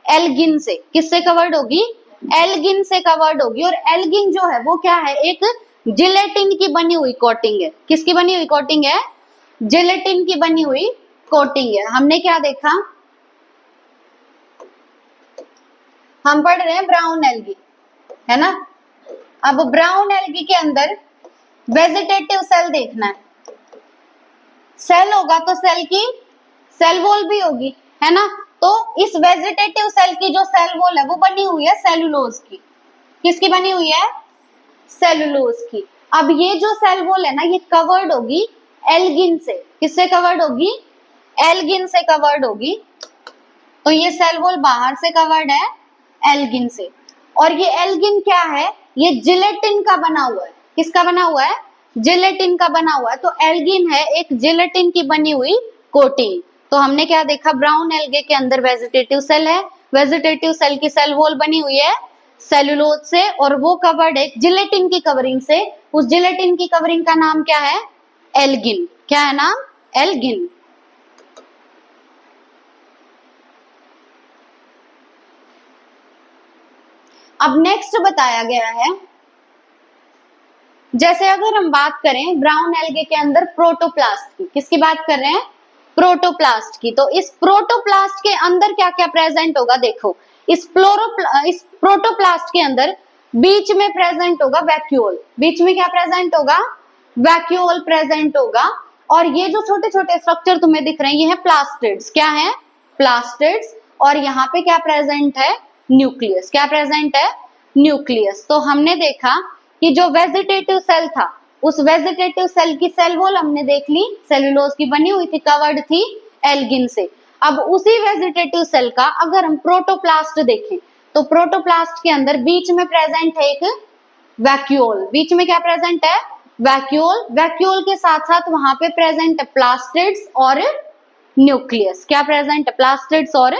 Speaker 1: एल्गिन से। किससे कवर्ड होगी? एल्गिन से कवर्ड होगी। और एल्गिन जो है वो क्या है? एक जिलेटिन की बनी हुई कोटिंग है। किसकी बनी हुई कोटिंग है? जिलेटिन की बनी हुई कोटिंग है। हमने क्या देखा? हम पढ़ रहे हैं ब्राउन एल्गी, है ना। अब ब्राउन एल्गी के अंदर वेजिटेटिव सेल देखना है। सेल होगा तो सेल की सेल वॉल भी होगी, है ना। तो इस वेजिटेटिव सेल की जो सेल वॉल है वो बनी हुई है सेलुलोज की। किसकी बनी हुई है? सेलुलोज की। अब ये जो सेल वॉल है ना, ये कवर्ड होगी एल्गिन से। किससे कवर्ड होगी? एल्गिन से कवर्ड होगी। तो ये सेल वॉल बाहर से कवर्ड है एल्गिन से। और ये एल्गिन क्या है? ये जिलेटिन का बना हुआ है। किसका बना हुआ है? जिलेटिन का बना हुआ है। तो एल्गिन है एक जिलेटिन की बनी हुई कोटिंग। तो हमने क्या देखा? ब्राउन एल्गे के अंदर वेजिटेटिव सेल है, वेजिटेटिव सेल की सेल वॉल बनी हुई है सेलुलोज से, और वो कवर्ड है जिलेटिन की कवरिंग से। उस जिलेटिन की कवरिंग का नाम क्या है? एल्गिन। क्या है नाम? एल्गिन। अब नेक्स्ट बताया गया है, जैसे अगर हम बात करें ब्राउन एल्गे के अंदर प्रोटोप्लास्ट की। किसकी बात कर रहे हैं? प्रोटोप्लास्ट की। तो इस प्रोटोप्लास्ट के अंदर क्या क्या प्रेजेंट होगा? देखो, इस प्रोटोप्लास्ट के अंदर बीच में प्रेजेंट होगा वैक्यूल। बीच में क्या प्रेजेंट होगा? वैक्यूल प्रेजेंट होगा। और ये जो छोटे छोटे स्ट्रक्चर तुम्हें दिख रहे हैं, ये है प्लास्टिड्स। क्या है? प्लास्टिड्स। और यहाँ पे क्या प्रेजेंट है? न्यूक्लियस। क्या प्रेजेंट है? न्यूक्लियस। तो हमने देखा कि जो वेजिटेटिव सेल था, उस वेजिटेटिव सेल की सेल वॉल हमने देख ली, सेलुलोज की बनी हुई थी, कवर्ड थी एल्गिन से। अब उसी वेजिटेटिव सेल का अगर हम प्रोटोप्लास्ट देखें, तो प्रोटोप्लास्ट के अंदर बीच में प्रेजेंट है एक वैक्यूल। बीच में क्या प्रेजेंट है? वैक्यूल। वैक्यूल के साथ साथ वहां पे प्रेजेंट है प्लास्टिड्स और न्यूक्लियस। क्या प्रेजेंट है? प्लास्टिड्स और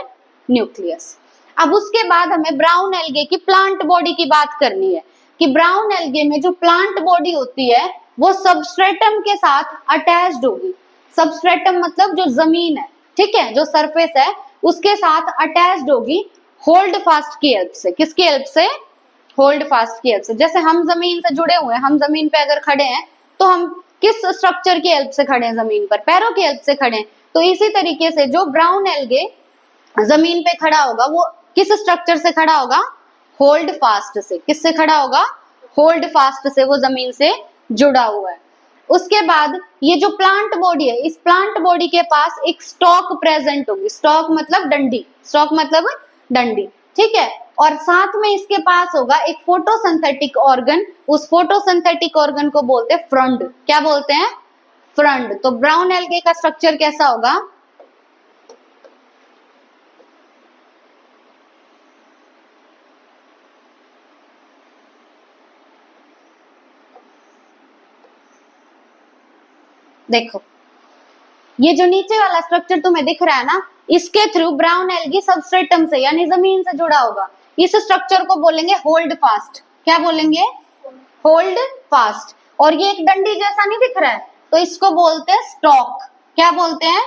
Speaker 1: न्यूक्लियस। अब उसके बाद हमें ब्राउन एल्गे की प्लांट बॉडी की बात करनी है कि ब्राउन एल्गे में जो प्लांट बॉडी होती है वो सबस्ट्रेटम के साथ अटैच्ड होगी। सबस्ट्रेटम मतलब जो जमीन है, ठीक है, जो सरफेस है, उसके साथ अटैच्ड होगी होल्ड फास्ट की हेल्प से। किसकी हेल्प से? होल्ड फास्ट की हेल्प से। जैसे हम जमीन से जुड़े हुए हैं, हम जमीन पे अगर खड़े हैं तो हम किस स्ट्रक्चर की हेल्प से खड़े हैं? जमीन पर पैरों की हेल्प से खड़े हैं। तो इसी तरीके से जो ब्राउन एल्गे जमीन पे खड़ा होगा वो किस स्ट्रक्चर से खड़ा होगा? होल्ड फास्ट से। किससे खड़ा होगा? होल्ड फास्ट से। वो जमीन से जुड़ा हुआ है। उसके बाद ये जो प्लांट बॉडी है, इस प्लांट बॉडी के पास एक स्टॉक प्रेजेंट होगी। स्टॉक मतलब डंडी। स्टॉक मतलब डंडी, ठीक है। और साथ में इसके पास होगा एक फोटोसिंथेटिक ऑर्गन। उस फोटोसिंथेटिक ऑर्गन को बोलते हैं फ्रंट। क्या बोलते हैं? फ्रंट। तो ब्राउन एल्गे का स्ट्रक्चर कैसा होगा? देखो, ये जो नीचे वाला स्ट्रक्चर तुम्हें दिख रहा है ना, इसके थ्रू ब्राउन एल्गी सबस्ट्रेटम से यानी जमीन से जुड़ा होगा। इस स्ट्रक्चर को बोलेंगे होल्ड फास्ट। क्या बोलेंगे? Hold fast. और ये एक डंडी जैसा नहीं दिख रहा है, तो इसको बोलते हैं स्टॉक। क्या बोलते हैं?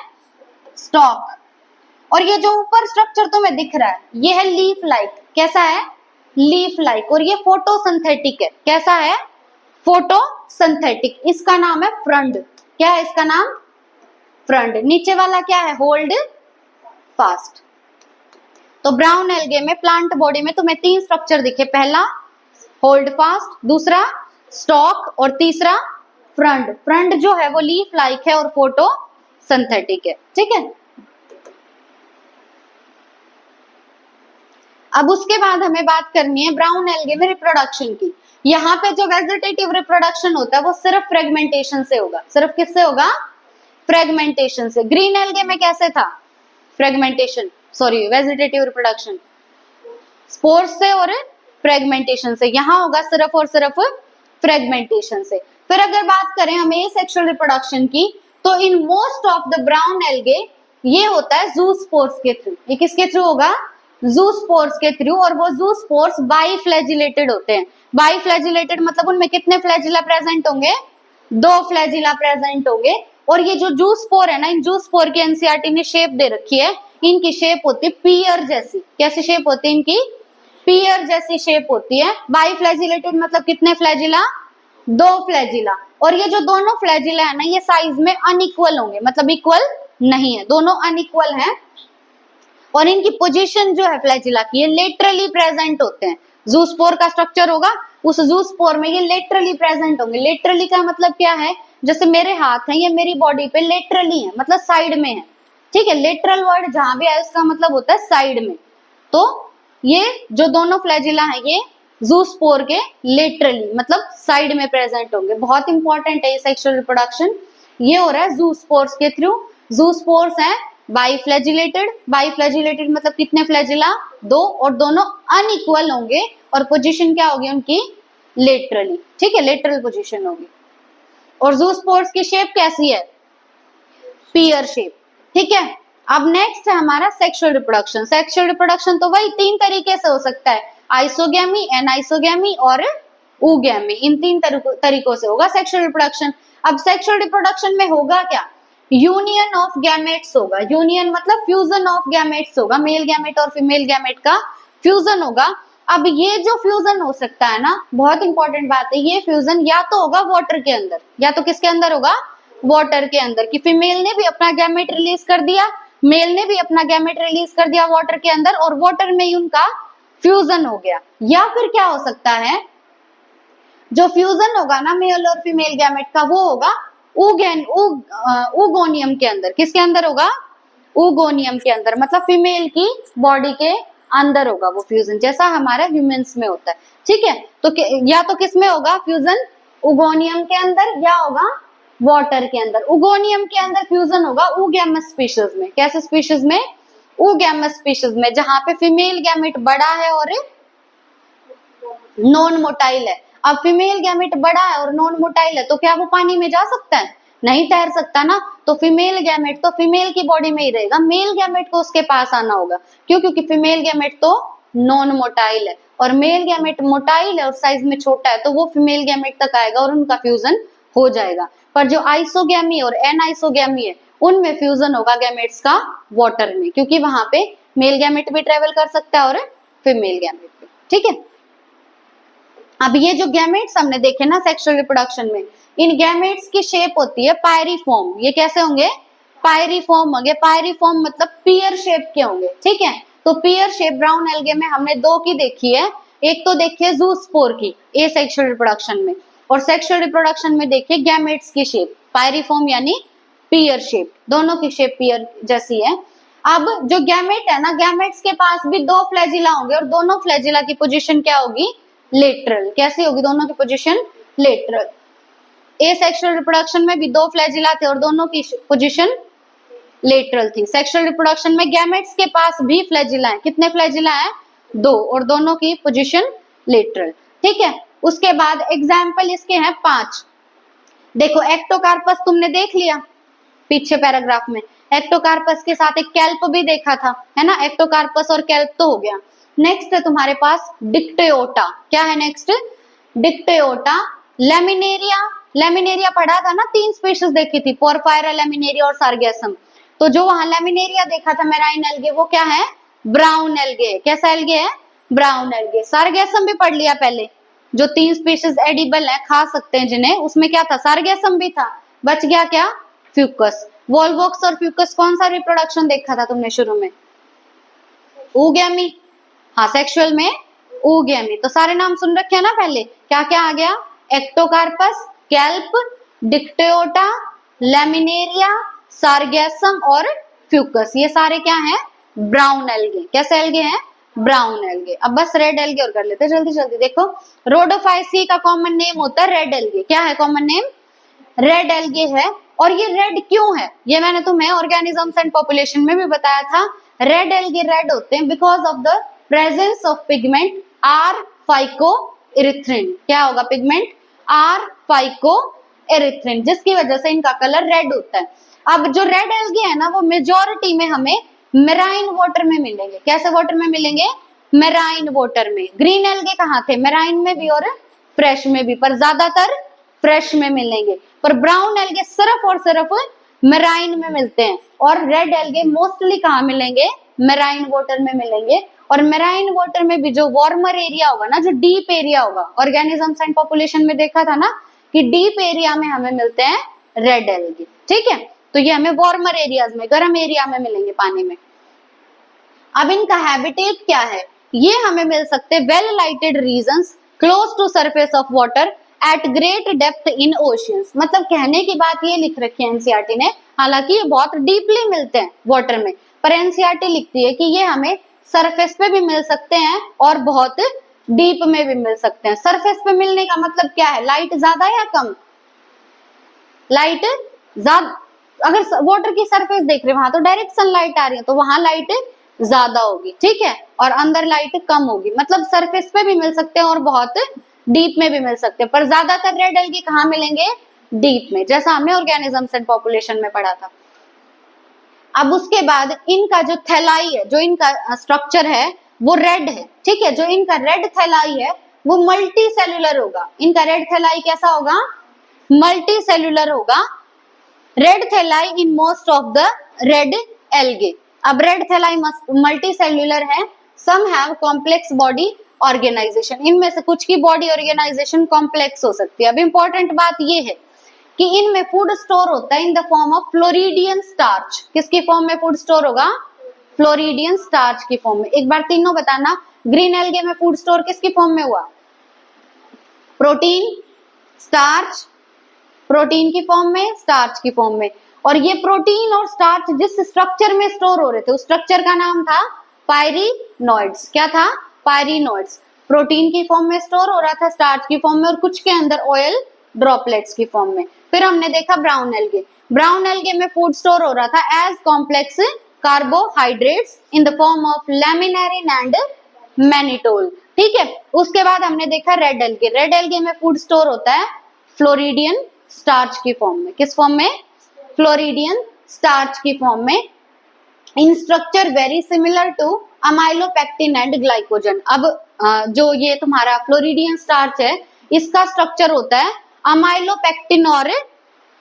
Speaker 1: स्टॉक। और ये जो ऊपर स्ट्रक्चर तुम्हें दिख रहा है, ये है लीफ लाइक। कैसा है? Leaf like. और ये फोटोसिंथेटिक है। कैसा है? फोटोसिंथेटिक। इसका नाम है फ्रंट। क्या है इसका नाम? फ्रंट। नीचे वाला क्या है? Hold fast. तो ब्राउन एल्गे में प्लांट बॉडी में तुम्हें तीन स्ट्रक्चर दिखे। पहला होल्ड फास्ट, दूसरा स्टॉक और तीसरा फ्रंट, फ्रंट जो है वो लीफ लाइक है और फोटो सिंथेटिक है, ठीक है। अब उसके बाद हमें बात करनी है ब्राउन एल्गे में रिप्रोडक्शन की। यहाँ पे जो वेजिटेटिव रिप्रोडक्शन होता है वो सिर्फ फ्रेगमेंटेशन से होगा। सिर्फ किससे होगा? फ्रेगमेंटेशन से। ग्रीन एल्गे में कैसे था? Fragmentation, sorry vegetative reproduction spores से और फ्रेगमेंटेशन से। यहाँ होगा सिर्फ और सिर्फ फ्रेगमेंटेशन से। फिर अगर बात करें हमें सेक्सुअल रिप्रोडक्शन की, तो इन most of the brown algae ये होता है ज़ूस्पोर्स के थ्रू। ये किसके थ्रू होगा? ज़ूस्पोर्स के थ्रू। और वो ज़ूस्पोर्स बाइफ्लैजिलेटेड होते हैं। बाइफ्लैजिलेटेड मतलब उनमें कितने फ्लैजिला प्रेजेंट होंगे? 2 फ्लैजिला प्रेजेंट होंगे। और ये जो जूस्पोर है ना, इन जूस्पोर की एनसीईआरटी ने शेप दे रखी है। इनकी शेप होती है पीयर जैसी। कैसी शेप होती है इनकी? पीयर जैसी शेप होती है। बाइफ्लैजिलेटेड मतलब कितने फ्लैजिला? 2 फ्लैजिला। और ये जो दोनों फ्लैजिला है ना, ये साइज में अनइक्वल होंगे, मतलब इक्वल नहीं है, दोनों अनइक्वल हैं। और इनकी पोजीशन जो है फ्लैजिला की, ये लेटरली प्रेजेंट होते हैं। जूस्पोर का स्ट्रक्चर होगा, उस जूस्पोर में ये लेटरली प्रेजेंट होंगे। लेटरली का मतलब क्या है? जैसे मेरे हाथ है, ये मेरी बॉडी पे लेटरली है, मतलब साइड में है, ठीक है। लेटरल वर्ड जहां भी है उसका मतलब होता है साइड में। तो ये जो दोनों फ्लैजिला है ये जूस्पोर के लेटरली मतलब साइड में प्रेजेंट होंगे। बहुत इंपॉर्टेंट है ये सेक्सुअल रिप्रोडक्शन। ये हो रहा है जूस्पोर्स के थ्रू। जूस्पोर्स हैं बाइफ्लैजिलेटेड। बाइफ्लैजिलेटेड मतलब कितने फ्लैजिला? 2। और दोनों अनइक्वल होंगे। और पोजीशन क्या होगी उनकी? लेटरली, ठीक है, लेटरल पोजीशन होगी। और जूस्पोर्स की शेप कैसी है? पीयर शेप, ठीक है। अब नेक्स्ट है हमारा सेक्सुअल रिप्रोडक्शन। सेक्सुअल रिप्रोडक्शन तो वही 3 तरीके से हो सकता है, आइसोगैमी, एनाइसोगैमी और ऊगैमी। इन 3 तरीकों से होगा सेक्सुअल रिप्रोडक्शन। अब सेक्सुअल रिप्रोडक्शन में होगा क्या? यूनियन ऑफ गैमेट्स होगा। यूनियन मतलब फ्यूजन ऑफ गैमेट्स होगा। मेल गैमेट और फीमेल गैमेट का फ्यूजन होगा। अब ये जो फ्यूजन हो सकता है ना, बहुत इंपॉर्टेंट बात है, ये फ्यूजन या तो होगा वाटर के अंदर, या तो किसके अंदर होगा? वाटर के अंदर। कि फीमेल ने भी अपना गैमेट रिलीज कर दिया, मेल ने भी अपना गैमेट रिलीज कर दिया वाटर के अंदर, और वाटर में ही उनका फ्यूजन हो गया। या फिर क्या हो सकता है, जो फ्यूजन होगा ना मेल और फीमेल गैमेट का, वो होगा ऊगोनियम के अंदर। किसके अंदर होगा? ऊगोनियम के अंदर, मतलब फीमेल की बॉडी के अंदर होगा वो फ्यूजन, जैसा हमारा ह्यूमंस में होता है, ठीक है। तो या तो किस में होगा फ्यूजन? ऊगोनियम के अंदर, या होगा वाटर के अंदर। ऊगोनियम के अंदर फ्यूजन होगा ऊगैमस स्पीशीज में। कैसे स्पीशीज में? ऊगैमस स्पीशीज में, जहां पे फीमेल गैमेट बड़ा है और नॉन मोटाइल है। अब फीमेल गैमेट बड़ा है और नॉन मोटाइल है, तो क्या वो पानी में जा सकता है? नहीं तैर सकता ना। तो फीमेल गैमेट तो फीमेल की बॉडी में ही रहेगा, मेल गैमेट को उसके पास आना होगा। क्यों? क्योंकि फीमेल गैमेट तो नॉन मोटाइल है और मेल गैमेट मोटाइल है और साइज में छोटा है, तो वो फीमेल गैमेट तक आएगा और उनका फ्यूजन हो जाएगा। पर जो आइसोगैमी और एनाइसोगैमी है, उनमें फ्यूजन होगा गैमेट्स का वाटर में, क्योंकि वहां पे मेल गैमेट भी ट्रेवल कर सकता है और फीमेल गैमेट भी, ठीक है। अब ये जो गैमेट्स हमने देखे ना सेक्सुअल रिप्रोडक्शन में, इन गैमेट्स की शेप होती है पायरीफॉर्म। ये कैसे होंगे? पायरीफॉर्म होंगे। पायरीफॉर्म मतलब पीयर शेप के होंगे, ठीक है। तो पीयर शेप ब्राउन एल्गे में हमने 2 की देखी है। एक तो देखिए जूस्पोर की ए सेक्सुअल रिप्रोडक्शन में, और सेक्सुअल रिप्रोडक्शन में देखिए गैमेट्स की शेप पायरीफॉर्म यानी पीयर शेप। दोनों की शेप पीयर जैसी है। अब जो गैमेट है ना, गैमेट्स के पास भी 2 फ्लैजिला होंगे और दोनों फ्लैजिला की पोजीशन क्या होगी? लेटरल। कैसी होगी दोनों की पोजीशन? लेटरल। ए सेक्सुअल रिप्रोडक्शन में भी 2 फ्लैजिला थे और दोनों की पोजीशन लेटरल थी। सेक्सुअल रिप्रोडक्शन में गैमेट्स के पास भी फ्लैजिला है। कितने फ्लैजिला है? 2, और दोनों की पोजीशन लेटरल, ठीक है। उसके बाद एग्जाम्पल इसके हैं 5। देखो एक्टोकार्पस तुमने देख लिया पीछे पैराग्राफ में। एक्टोकार्पस के साथ एक कैल्प भी देखा था, है ना। एक्टोकार्पस और कैल्प तो हो गया। नेक्स्ट है तुम्हारे पास डिक्टेओटा। क्या है नेक्स्ट? डिक्टेओटा। लेमिनेरिया। लेमिनेरिया पढ़ा था ना, 3 स्पीशीज देखी थी, पोरफायरा, लेमिनेरिया और सार्गेसम। तो जो वहां लेमिनेरिया देखा था मेराइन एल्गे, वो क्या है? Brown algae. कैसा एल्गे है? Brown algae. सार्गेसम भी पढ़ लिया पहले, जो 3 स्पीशीज एडिबल है, खा सकते हैं जिन्हें, उसमें क्या था? सार्गेसम भी था। बच गया क्या? फ्यूकस। वॉल्वॉक्स और फ्यूकस कौन सा रिप्रोडक्शन देखा था तुमने शुरू में? ऊगैमी। हाँ, सेक्सुअल में ऊगैमी। तो सारे नाम सुन रखे हैं ना पहले। क्या क्या आ गया? Ectocarpus, kelp, Dictyota, laminaria, sargassum और फ्यूकस, ये सारे क्या हैं? Brown algae. कैसे एल्गे हैं? Brown algae. अब बस रेड एल्गे और कर लेते हैं जल्दी जल्दी। देखो रोडोफाइसी का कॉमन नेम होता है रेड एल्गे। क्या है कॉमन नेम? रेड एल्गे है। और ये रेड क्यों है? ये मैंने तुम्हें ऑर्गेनिजम्स एंड पॉपुलेशन में भी बताया था। रेड एल्गे रेड होते हैं because of the presence of pigment R phycoerythrin. क्या होगा पिगमेंट? आर फाइकोइरिथ्रिन, जिसकी वजह से इनका कलर रेड होता है। अब जो रेड एल्गे है ना वो मेजॉरिटी में हमें मेराइन वाटर में मिलेंगे। कैसे वाटर में मिलेंगे? मेराइन वाटर में। ग्रीन एल्गे कहाँ थे? मेराइन में भी और फ्रेश में भी, पर ज्यादातर फ्रेश में मिलेंगे। पर ब्राउन एल्गे सिर्फ और सिर्फ मेराइन में मिलते हैं। और रेड एल्गे मोस्टली कहाँ मिलेंगे? मेराइन वाटर में मिलेंगे। और मेराइन वाटर में भी जो वार्मर एरिया होगा ना, जो डीप एरिया होगा, ऑर्गेनिजम्स एंड पॉपुलेशन में देखा था ना कि डीप एरिया में हमें मिलते हैं रेड एल्गे। ठीक है, तो ये हमें वार्मर एरियाज में, गर्म एरिया में मिलेंगे पानी में। अब इनका हैबिटेट क्या है? ये हमें मिल सकते हैं well lighted regions close to surface of water at great depth in oceans. मतलब कहने की बात ये लिख रखी है एनसीईआरटी ने, हालांकि ये बहुत डीपली मिलते हैं वाटर में, पर एनसीईआरटी लिखती है कि ये हमें सरफेस पे भी मिल सकते हैं और बहुत डीप में भी मिल सकते हैं। सरफेस पे मिलने का मतलब क्या है? लाइट ज्यादा या कम? लाइट ज्यादा। अगर वाटर की सरफेस देख रहे हैं वहां तो डायरेक्ट सनलाइट आ रही है, तो वहां लाइट ज्यादा होगी। ठीक है, और अंदर लाइट कम होगी। मतलब सरफेस पे भी मिल सकते हैं और बहुत डीप में भी मिल सकते हैं, पर ज्यादातर रेड एल्गे कहाँ मिलेंगे? डीप में, जैसा हमने ऑर्गेनिजम्स एंड पॉपुलेशन में पढ़ा था। अब उसके बाद इनका जो थैलाई है, जो इनका स्ट्रक्चर है वो रेड है। ठीक है, जो इनका रेड थैलाई है वो मल्टी सेल्यूलर होगा। इनका रेड थैलाई कैसा होगा? मल्टी सेल्यूलर होगा। Red thalli in most of the red algae. अब रेड थैलाई मल्टी सेल्यूलर है। Some have complex body organization. इनमें से कुछ की बॉडी ऑर्गेनाइजेशन कॉम्प्लेक्स हो सकती है। अब इंपॉर्टेंट बात ये है कि इनमें फूड स्टोर होता है इन the form of floridean starch. किसकी फॉर्म में फूड स्टोर होगा? फ्लोरिडियन स्टार्च की फॉर्म में। एक बार तीनों बताना, ग्रीन एल्गे में फूड स्टोर किसकी फॉर्म में हुआ? प्रोटीन, स्टार्च, प्रोटीन की फॉर्म में, स्टार्च की फॉर्म में। और ये प्रोटीन और स्टार्च जिस स्ट्रक्चर में स्टोर हो रहे थे उस स्ट्रक्चर का नाम था पायरिनोइड्स। क्या था? पायरिनोइड्स। प्रोटीन की फॉर्म में स्टोर हो रहा था, स्टार्च की फॉर्म में, और कुछ के अंदर ऑयल ड्रॉपलेट्स की फॉर्म में। फिर हमने देखा ब्राउन एल्गे। ब्राउन एल्गे में फूड स्टोर हो रहा था as complex carbohydrates in the form of laminarin and mannitol. ठीक है, उसके बाद हमने देखा रेड एल्गे। रेड एल्गे में फूड स्टोर होता है फ्लोरिडियन स्टार्च की फॉर्म में। किस फॉर्म में? फ्लोरिडियन स्टार्च की फॉर्म में। In structure very similar to amylopectin and glycogen. अब जो ये तुम्हारा फ्लोरिडियन स्टार्च है इसका स्ट्रक्चर होता है अमाइलोपेक्टिन और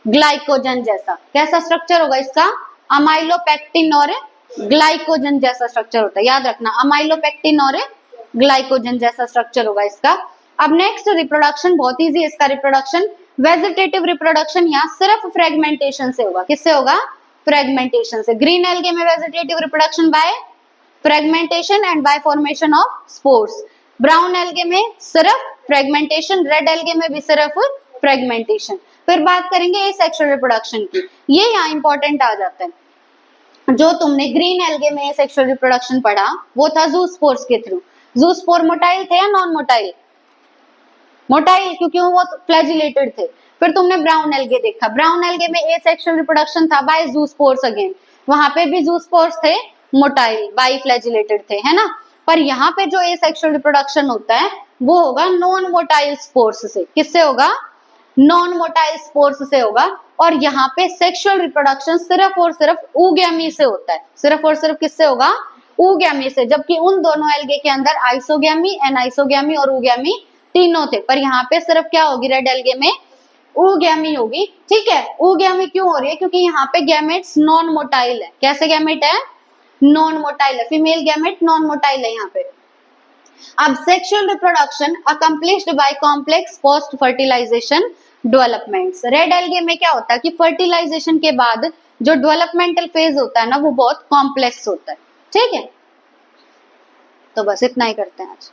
Speaker 1: ग्लाइकोजन जैसा। कैसा स्ट्रक्चर होगा इसका? अमाइलोपेक्टिन और ग्लाइकोजन जैसा स्ट्रक्चर होता है। याद रखना, अमाइलोपेक्टिन और ग्लाइकोजन जैसा स्ट्रक्चर होगा इसका। अब नेक्स्ट रिप्रोडक्शन बहुत इजी है इसका रिप्रोडक्शन। वेजिटेटिव रिप्रोडक्शन यहाँ सिर्फ फ्रेगमेंटेशन से होगा। किससे होगा? फ्रेगमेंटेशन से। ग्रीन एल्गे में vegetative reproduction by fragmentation and bye formation of spores. Brown algae में सिर्फ फ्रेगमेंटेशन, रेड एल्गे में भी सिर्फ फ्रेगमेंटेशन। फिर बात करेंगे एसेक्सुअल रिप्रोडक्शन की। ये यहाँ इंपॉर्टेंट आ जाता है। जो तुमने ग्रीन एल्गे में एसेक्सुअल रिप्रोडक्शन पढ़ा वो था जूस्पोर्स के थ्रू। जूस्पोर मोटाइल थे या नॉन मोटाइल? मोटाइल, क्योंकि वो फ्लैजिलेटेड थे। फिर तुमने ब्राउन एल्गे देखा। ब्राउन एल्गे में एसेक्सुअल रिप्रोडक्शन था बाय जूस्पोर्स अगेन। वहां पे भी जूस्पोर्स थे, मोटाइल, बाई फ्लैजिलेटेड थे, है ना। पर यहाँ पे जो एसेक्सुअल रिप्रोडक्शन होता है वो होगा नॉन मोटाइल स्पोर्स से। किससे होगा? नॉन मोटाइल स्पोर्स से होगा। और यहाँ पे सेक्सुअल रिप्रोडक्शन सिर्फ और सिर्फ oogamete से होता है। सिर्फ और सिर्फ किससे होगा? oogamete से। जबकि उन दोनों एल्गे के अंदर आइसोगैमी, एनाइसोगैमी और oogamete तीनों थे। पर यहाँ पे सिर्फ क्या होगी? रेड एल्गे में oogamete होगी। ठीक है, oogamete क्यों हो रही है? क्योंकि यहाँ पे गैमेट्स नॉन मोटाइल है। कैसे गैमेट है? नॉन मोटाइल है। फीमेल गैमेट नॉन मोटाइल है यहाँ पे। अब sexual reproduction accomplished by complex post fertilization developments. Red algae में क्या होता है कि फर्टिलाइजेशन के बाद जो डेवलपमेंटल फेज होता है ना वो बहुत कॉम्प्लेक्स होता है। ठीक है, तो बस इतना ही करते हैं आज।